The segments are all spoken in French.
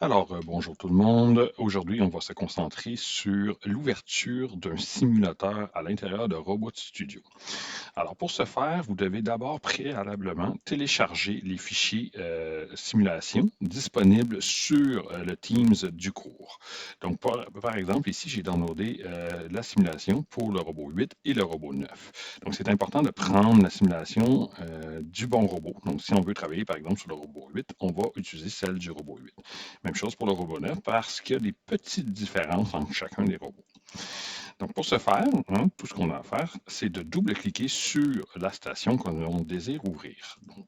Bonjour tout le monde. Aujourd'hui, on va se concentrer sur l'ouverture d'un simulateur à l'intérieur de Robot Studio. Alors, pour ce faire, vous devez d'abord préalablement télécharger les fichiers simulation disponibles sur le Teams du cours. Donc, par exemple, ici, j'ai downloadé la simulation pour le robot 8 et le robot 9. Donc, c'est important de prendre la simulation du bon robot. Donc, si on veut travailler, par exemple, sur le robot 8, on va utiliser celle du robot 8. Même chose pour le robot 9 parce qu'il y a des petites différences entre chacun des robots. Donc, pour ce faire, tout ce qu'on a à faire, c'est de double-cliquer sur la station qu'on désire ouvrir. Donc,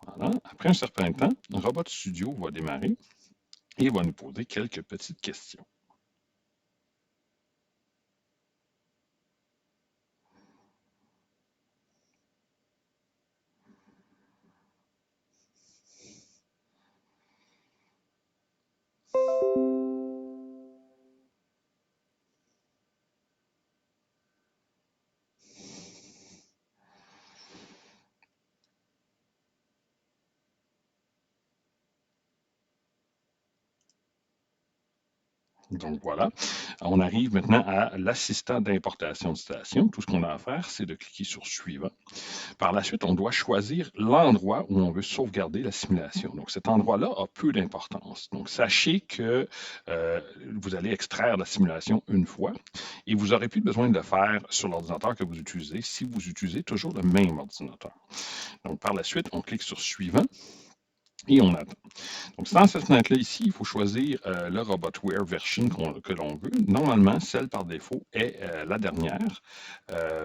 voilà. Après un certain temps, Robot Studio va démarrer et va nous poser quelques petites questions. Donc voilà, on arrive maintenant à l'assistant d'importation de station. Tout ce qu'on a à faire, c'est de cliquer sur Suivant. Par la suite, on doit choisir l'endroit où on veut sauvegarder la simulation. Donc cet endroit-là a peu d'importance. Donc sachez que vous allez extraire la simulation une fois et vous n'aurez plus besoin de le faire sur l'ordinateur que vous utilisez si vous utilisez toujours le même ordinateur. Donc par la suite, on clique sur Suivant et on attend. Donc, dans cette fenêtre-là ici, il faut choisir le Robotware version que l'on veut. Normalement, celle par défaut est la dernière.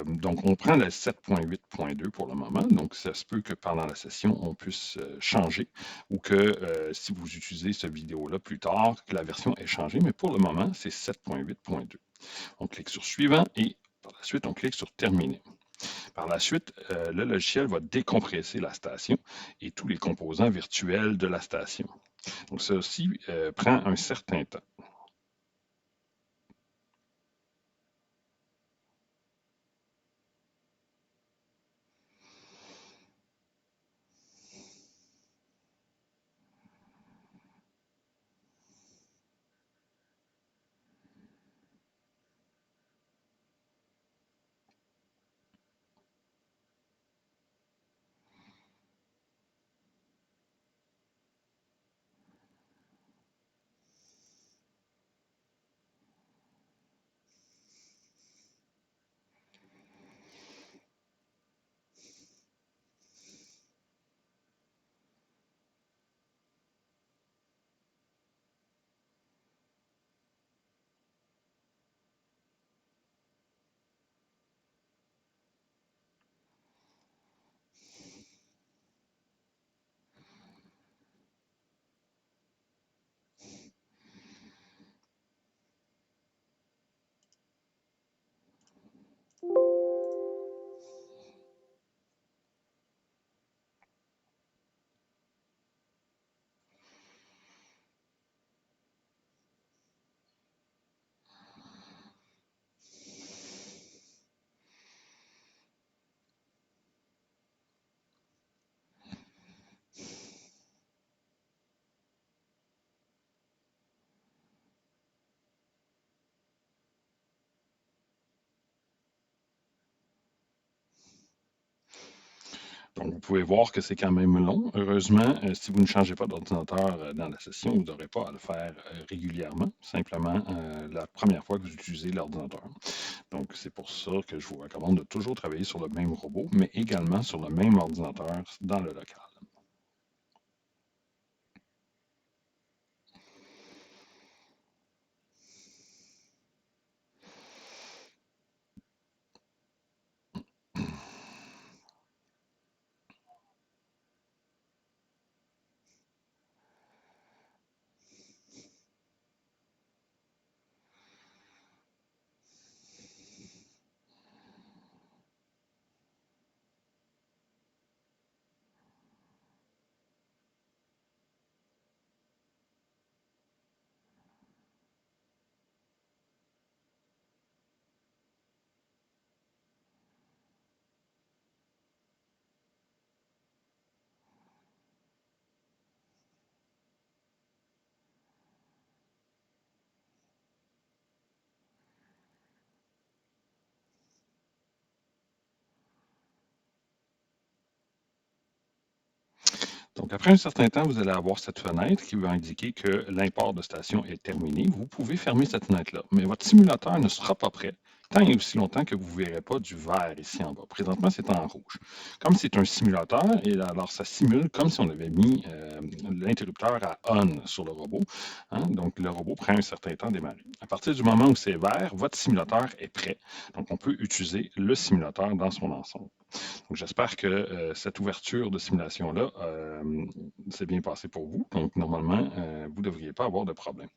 Donc, on prend la 7.8.2 pour le moment. Donc, ça se peut que pendant la session, on puisse changer ou que si vous utilisez cette vidéo-là plus tard, que la version ait changé. Mais pour le moment, c'est 7.8.2. On clique sur Suivant et par la suite, on clique sur Terminer. Par la suite, le logiciel va décompresser la station et tous les composants virtuels de la station. Donc, ça aussi prend un certain temps. Donc, vous pouvez voir que c'est quand même long. Heureusement, si vous ne changez pas d'ordinateur dans la session, vous n'aurez pas à le faire régulièrement, simplement la première fois que vous utilisez l'ordinateur. Donc, c'est pour ça que je vous recommande de toujours travailler sur le même robot, mais également sur le même ordinateur dans le local. Donc, après un certain temps, vous allez avoir cette fenêtre qui va indiquer que l'import de station est terminé. Vous pouvez fermer cette fenêtre-là, mais votre simulateur ne sera pas prêt tant et aussi longtemps que vous ne verrez pas du vert ici en bas. Présentement, c'est en rouge. Comme c'est un simulateur, et alors ça simule comme si on avait mis l'interrupteur à on sur le robot. Hein. Donc, le robot prend un certain temps à démarrer. À partir du moment où c'est vert, votre simulateur est prêt. Donc, on peut utiliser le simulateur dans son ensemble. Donc, j'espère que cette ouverture de simulation-là s'est bien passée pour vous. Donc, normalement, vous ne devriez pas avoir de problème.